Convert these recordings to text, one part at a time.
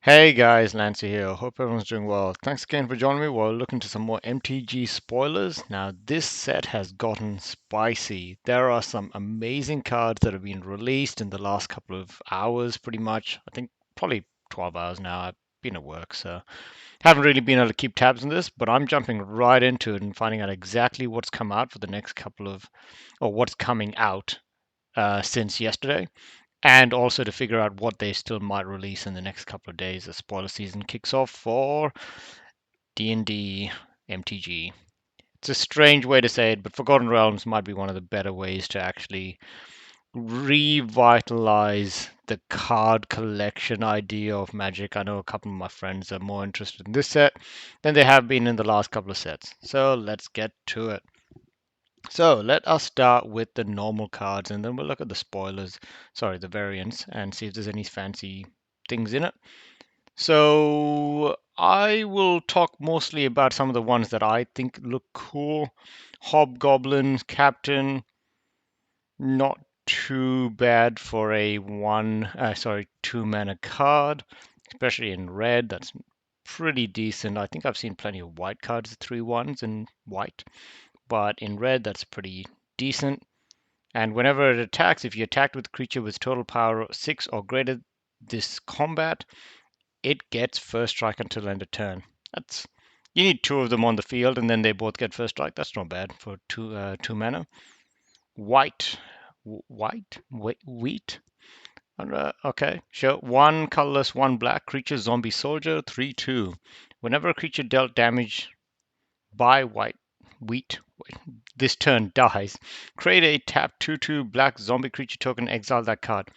Hey guys, Lancy here. Hope everyone's doing well. Thanks again for joining me while looking to some more MTG spoilers. Now, this set has gotten spicy. There are some amazing cards that have been released in the last couple of hours, pretty much. I think probably 12 hours now. I've been at work, so haven't really been able to keep tabs on this, but I'm jumping right into it and finding out exactly what's come out for the next couple of, or what's coming out since yesterday, and also to figure out what they still might release in the next couple of days as spoiler season kicks off for D&D MTG. It's a strange way to say it, but Forgotten Realms might be one of the better ways to actually revitalize the card collection idea of Magic. I know a couple of my friends are more interested in this set than they have been in the last couple of sets. So let's get to it. So let us start with the normal cards and then we'll look at the spoilers, sorry, the variants, and see if there's any fancy things in it. So I will talk mostly about some of the ones that I think look cool. Hobgoblin, Captain, not too bad for a two mana card, especially in red. That's pretty decent. I think I've seen plenty of white cards, 3/1s in white, but in red, that's pretty decent. And whenever it attacks, if you attack with a creature with total power 6 or greater this combat, it gets first strike until end of turn. That's You need two of them on the field, and then they both get first strike. That's not bad for two mana. White, wheat. Okay, sure. One colorless, one black creature, zombie soldier, 3/2. Whenever a creature dealt damage by wheat this turn dies, create a tap 2/2 black zombie creature token, exile that card.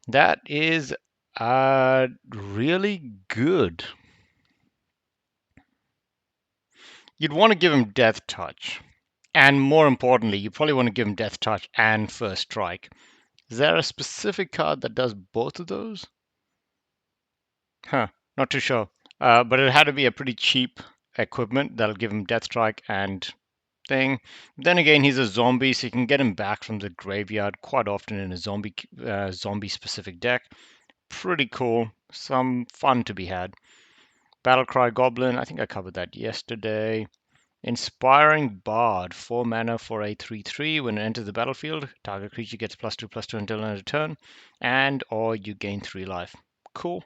That is really good. You'd want to give him Death Touch. And more importantly, you probably want to give him Death Touch and First Strike. Is there a specific card that does both of those? Huh, not too sure. But it had to be a pretty cheap equipment that'll give him Death Strike and thing. Then again, he's a zombie, so you can get him back from the graveyard quite often in a zombie specific deck. Pretty cool. Some fun to be had. Battlecry Goblin, I think I covered that yesterday. Inspiring Bard, 4 mana for a 3/3. When it enters the battlefield, target creature gets +2/+2 until end of turn, and or you gain 3 life. Cool.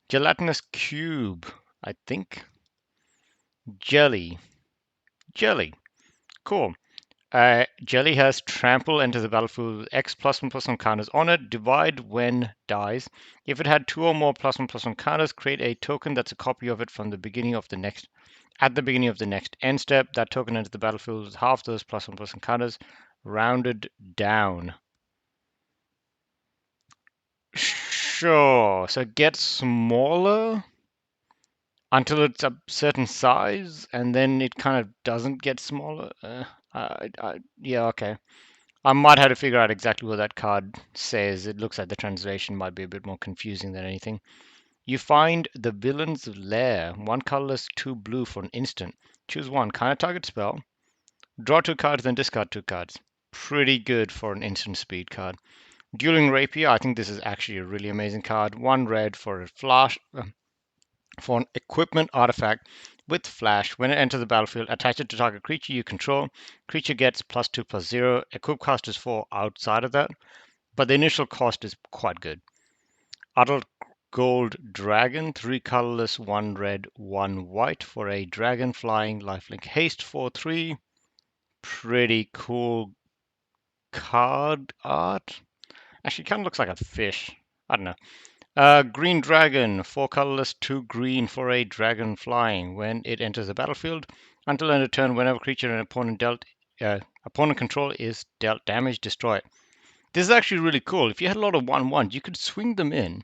Gelatinous Cube, I think. Jelly. Cool. Jelly has trample, enters the battlefield with X +1/+1 counters on it. Divide when dies. If it had 2 or more +1/+1 counters, create a token that's a copy of it from the beginning of the next. At the beginning of the next end step, that token enters the battlefield with half those +1/+1 counters, rounded down. Sure. So it gets smaller until it's a certain size, and then it kind of doesn't get smaller. Yeah, okay. I might have to figure out exactly what that card says. It looks like the translation might be a bit more confusing than anything. You find the villain's lair. 1 colorless, 2 blue for an instant. Choose one. Kind of target spell. Draw 2 cards, then discard 2 cards. Pretty good for an instant speed card. Dueling Rapier. I think this is actually a really amazing card. 1 red for a flash. For an equipment artifact with flash. When it enters the battlefield, attach it to target creature you control. Creature gets +2/+0. Equip cost is 4 outside of that, but the initial cost is quite good. Adult Gold Dragon, 3 colorless, 1 red, 1 white for a dragon flying lifelink haste 4/3. Pretty cool card art. Actually, kind of looks like a fish. I don't know. Green Dragon, 4 colorless, 2 green for a dragon flying. When it enters the battlefield, until end of turn, whenever creature an opponent control is dealt damage, destroy it. This is actually really cool. If you had a lot of 1/1s, you could swing them in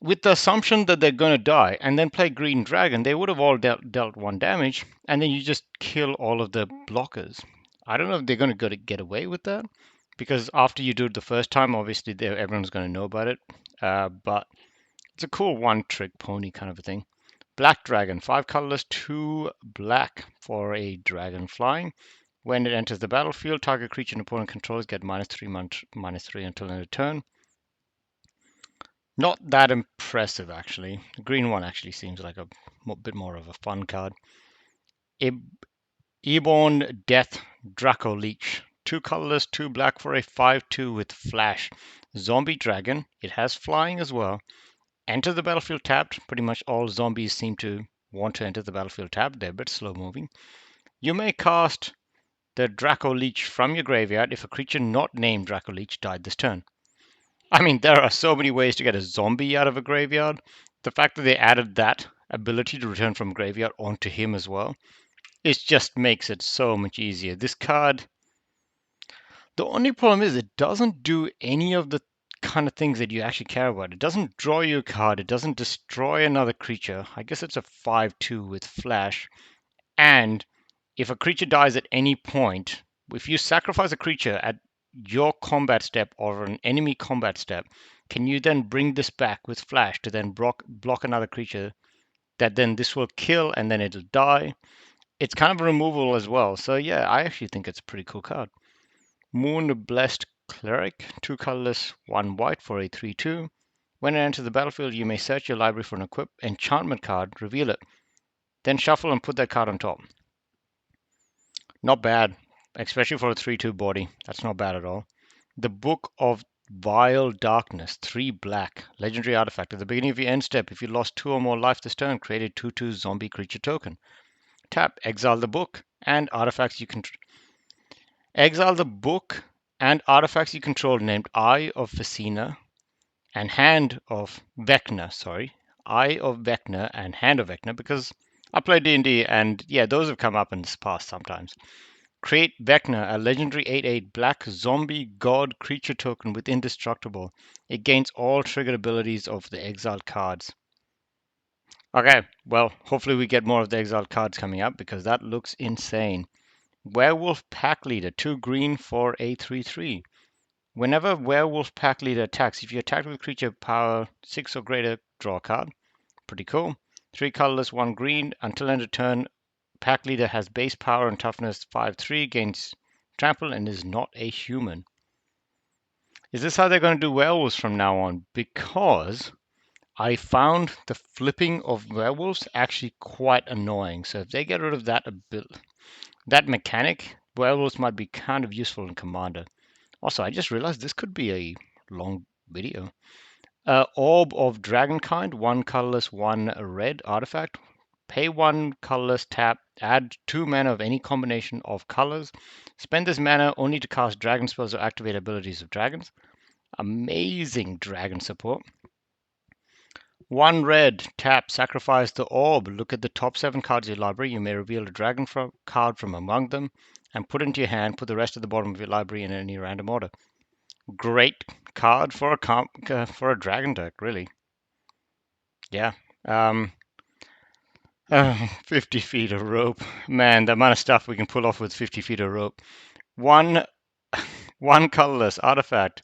with the assumption that they're going to die, and then play Green Dragon. They would have all dealt 1 damage, and then you just kill all of the blockers. I don't know if they're going to get away with that, because after you do it the first time, obviously everyone's going to know about it. But it's a cool one-trick pony kind of a thing. Black Dragon, 5 colorless, 2 black for a dragon flying. When it enters the battlefield, target creature and opponent controls get -3/-3 until end of turn. Not that impressive, actually. The green one actually seems like a bit more of a fun card. Icingdeath Draco Leech. 2 colorless, 2 black for a 5/2 with flash. Zombie dragon. It has flying as well. Enter the battlefield tapped. Pretty much all zombies seem to want to enter the battlefield tapped. They're a bit slow moving. You may cast the Draco Leech from your graveyard if a creature not named Draco Leech died this turn. I mean, there are so many ways to get a zombie out of a graveyard. The fact that they added that ability to return from graveyard onto him as well, it just makes it so much easier. This card, the only problem is it doesn't do any of the kind of things that you actually care about. It doesn't draw you a card. It doesn't destroy another creature. I guess it's a 5/2 with flash. And if a creature dies at any point, if you sacrifice a creature at your combat step or an enemy combat step, can you then bring this back with flash to then block another creature that then this will kill and then it'll die? It's kind of a removal as well. So yeah, I actually think it's a pretty cool card. Moon Blessed Cleric, 2 colorless, 1 white for a 3/2. When it enters the battlefield, you may search your library for an equip enchantment card, reveal it, then shuffle and put that card on top. Not bad, especially for a 3/2 body. That's not bad at all. The Book of Vile Darkness, 3 black. Legendary artifact. At the beginning of your end step, if you lost 2 or more life this turn, create a 2/2 zombie creature token. Tap, exile the book and artifacts you control. Exile the book and artifacts you control named Eye of Facina and Hand of Vecna. Sorry, Eye of Vecna and Hand of Vecna, because I play D&D and yeah, those have come up in the past sometimes. Create Vecna, a legendary 8/8 black zombie god creature token with indestructible. It gains all triggered abilities of the exiled cards. Okay, well, hopefully we get more of the exiled cards coming up because that looks insane. Werewolf Pack Leader, 2 green for a 3/3. Whenever Werewolf Pack Leader attacks, if you attack with creature power 6 or greater, draw a card. Pretty cool. 3 colorless, 1 green. Until end of turn, Pack Leader has base power and toughness 5/3, gains trample, and is not a human. Is this how they're going to do werewolves from now on? Because I found the flipping of werewolves actually quite annoying. So if they get rid of that mechanic, werewolves might be kind of useful in Commander. Also, I just realized this could be a long video. Orb of Dragonkind, 1 colorless, 1 red artifact. Pay 1 colorless, tap, add 2 mana of any combination of colors. Spend this mana only to cast dragon spells or activate abilities of dragons. Amazing dragon support. 1 red, tap, sacrifice the orb. Look at the top 7 cards of your library. You may reveal a dragon card from among them and put into your hand. Put the rest at the bottom of your library in any random order. Great card for a dragon deck, really. Yeah. 50 feet of rope. Man, the amount of stuff we can pull off with 50 feet of rope. One colorless artifact.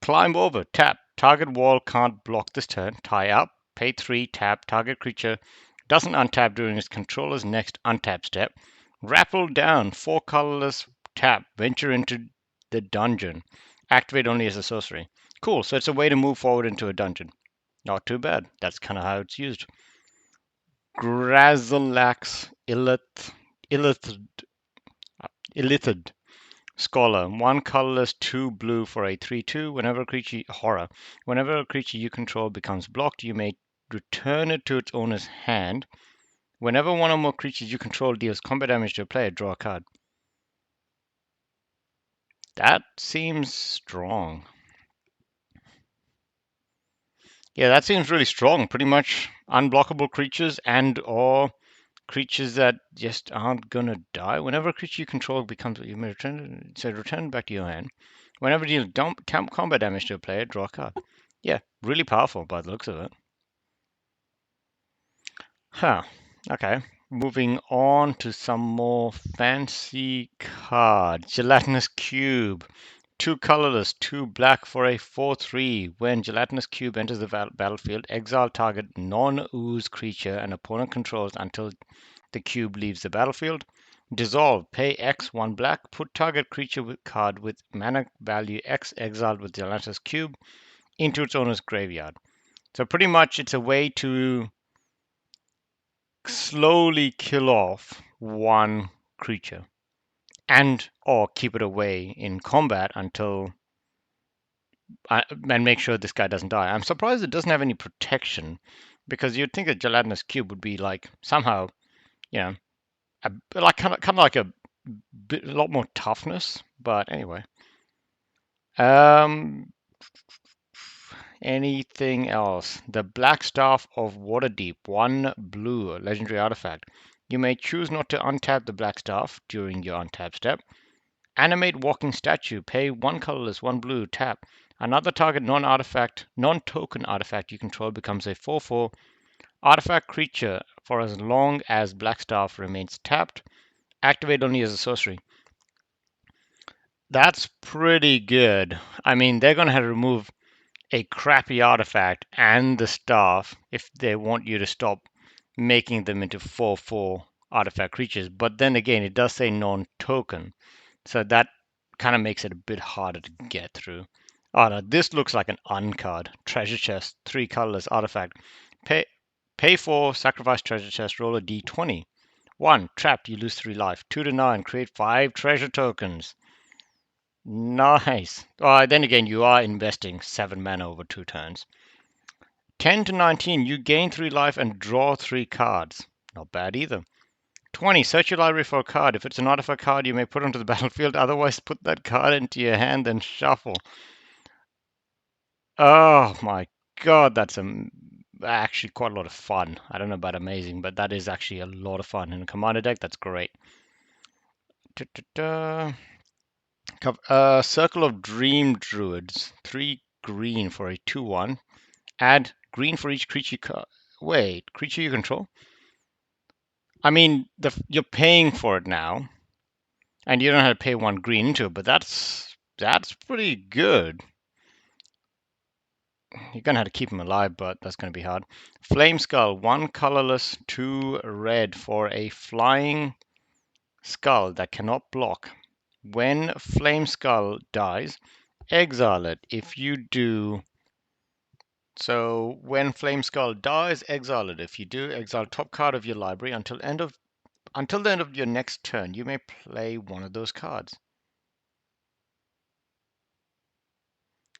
Climb over, tap. Target wall can't block this turn. Tie up. Pay 3, tap. Target creature doesn't untap during its controller's next untap step. Rappel down. 4 colorless, tap. Venture into the dungeon. Activate only as a sorcery. Cool, so it's a way to move forward into a dungeon. Not too bad. That's kind of how it's used. Grazalax Illithid Scholar. 1 colorless, 2 blue for a 3/2. Whenever a creature you control becomes blocked, you may return it to its owner's hand. Whenever one or more creatures you control deals combat damage to a player, draw a card. That seems strong. Yeah, that seems really strong. Pretty much unblockable creatures and or creatures that just aren't gonna die. Whenever a creature you control becomes, you may return back to your hand. Whenever you deal combat damage to a player, draw a card. Yeah, really powerful by the looks of it. Huh. Okay. Moving on to some more fancy cards. Gelatinous Cube. 2 colorless, 2 black for a 4/3. When Gelatinous Cube enters the battlefield, exile target non-ooze creature an opponent controls until the cube leaves the battlefield. Dissolve. Pay X 1 black. Put target creature card with mana value X exiled with Gelatinous Cube into its owner's graveyard. So pretty much it's a way to slowly kill off one creature and or keep it away in combat until and make sure this guy doesn't die. I'm surprised it doesn't have any protection because you'd think a gelatinous cube would be like somehow, you know, like kind of like a lot more toughness. But anyway, um, anything else? The Blackstaff of Waterdeep, 1 blue, legendary artifact. You may choose not to untap the Blackstaff during your untap step. Animate walking statue. Pay 1 colorless, 1 blue, tap. Another target non-token artifact you control becomes a 4/4 artifact creature for as long as Blackstaff remains tapped. Activate only as a sorcery. That's pretty good. I mean, they're going to have to remove a crappy artifact and the staff if they want you to stop making them into 4/4 artifact creatures. But then again, it does say non-token. So that kind of makes it a bit harder to get through. Oh no, this looks like an uncard. Treasure chest, 3 colorless artifact. Pay 4, sacrifice treasure chest, roll a d20. 1, trapped, you lose 3 life. 2 to 9, create 5 treasure tokens. Nice. Then again, you are investing 7 mana over 2 turns. 10 to 19, you gain 3 life and draw 3 cards. Not bad either. 20, search your library for a card. If it's an artifact card, you may put it onto the battlefield. Otherwise, put that card into your hand and shuffle. Oh my god, that's actually quite a lot of fun. I don't know about amazing, but that is actually a lot of fun. In a commander deck, that's great. Circle of Dream Druids. 3 green for a 2/1. Add green for each creature Wait, creature you control? I mean, you're paying for it now, and you don't have to pay 1 green into it, but that's pretty good. You're gonna have to keep him alive, but that's gonna be hard. Flame Skull, 1 colorless, 2 red for a flying skull that cannot block. When Flame Skull dies, exile it. If you do, so when Flame Skull dies, exile it. If you do, exile top card of your library until the end of your next turn. You may play one of those cards.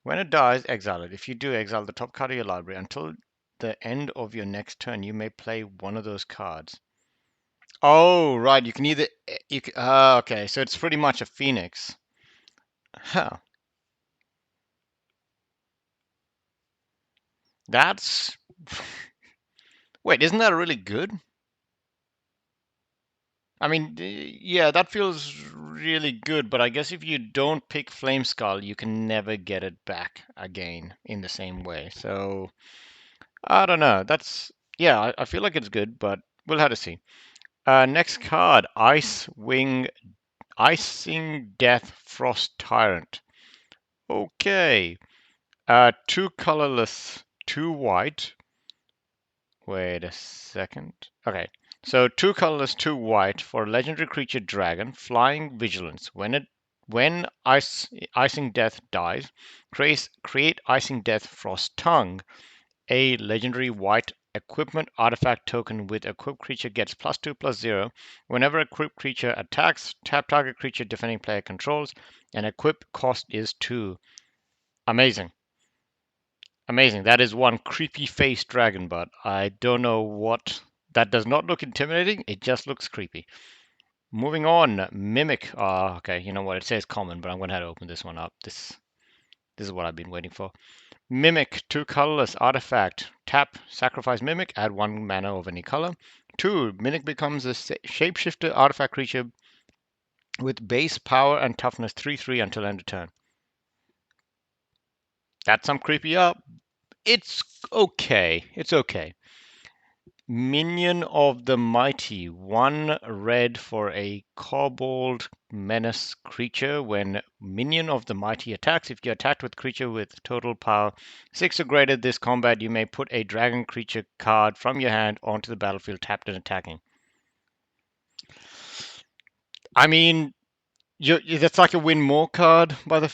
When it dies, exile it. If you do, exile the top card of your library until the end of your next turn. You may play one of those cards. Oh, right. You can either okay. So it's pretty much a phoenix. Huh. That's wait. Isn't that really good? I mean, yeah, that feels really good. But I guess if you don't pick Flame Skull, you can never get it back again in the same way. So I don't know. Yeah. I feel like it's good, but we'll have to see. Next card, Icingdeath Frost Tyrant. Okay. 2 colorless, 2 white. Wait a second. Okay. So 2 colorless, 2 white for a legendary creature dragon, flying vigilance. When Icingdeath dies, create Icingdeath Frost Tongue. A legendary white equipment artifact token with equipped creature gets +2/+0. Whenever equipped creature attacks, tap target creature defending player controls, and equip cost is 2. Amazing. Amazing. That is one creepy face dragon, but I don't know what. That does not look intimidating. It just looks creepy. Moving on, Mimic. Okay, you know what? It says common, but I'm going to have to open this one up. This is what I've been waiting for. Mimic, 2 colorless artifact. Tap, sacrifice Mimic, add 1 mana of any color. 2, Mimic becomes a shapeshifter artifact creature with base power and toughness 3/3 until end of turn. That's some creepy up. It's okay. It's okay. Minion of the Mighty, 1 red for a kobold menace creature. When Minion of the Mighty attacks, if you're attacked with creature with total power 6 or greater this combat, you may put a dragon creature card from your hand onto the battlefield tapped and attacking. I mean, That's like a win more card by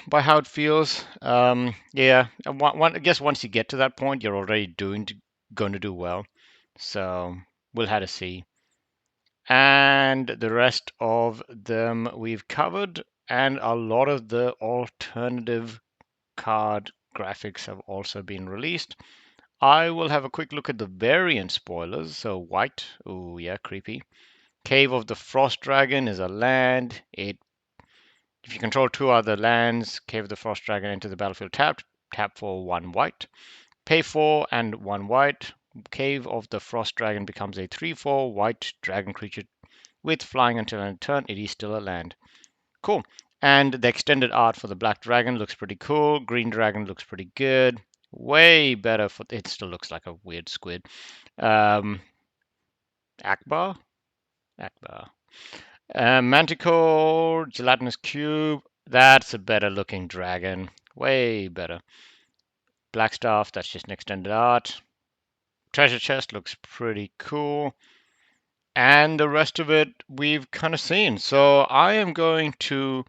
by how it feels. Yeah, I guess once you get to that point, you're already going to do well. So we'll have to see. And the rest of them we've covered, and a lot of the alternative card graphics have also been released. I will have a quick look at the variant spoilers. So white, oh yeah, creepy. Cave of the Frost Dragon is a land. If you control two other lands, Cave of the Frost Dragon enter the battlefield tapped. Tap for 1 white. Pay 4 and 1 white. Cave of the Frost Dragon becomes a 3/4 white dragon creature with flying until end turn. It is still a land. Cool. And the extended art for the Black Dragon looks pretty cool. Green Dragon looks pretty good. Way better for it. Still looks like a weird squid. Um, Akbar. Akbar. Manticore, Gelatinous Cube. That's a better looking dragon. Way better. Blackstaff, that's just an extended art. Treasure chest looks pretty cool. And the rest of it we've kind of seen. So I am going to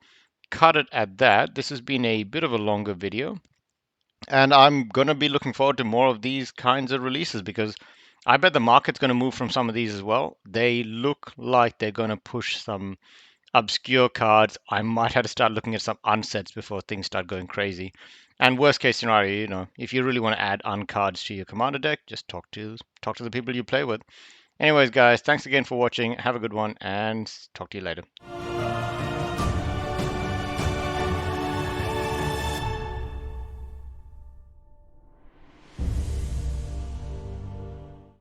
cut it at that. This has been a bit of a longer video. And I'm going to be looking forward to more of these kinds of releases because I bet the market's going to move from some of these as well. They look like they're going to push some obscure cards. I might have to start looking at some unsets before things start going crazy. And worst case scenario, if you really want to add uncards to your commander deck, just talk to the people you play with. Anyways, guys, thanks again for watching. Have a good one, and talk to you later.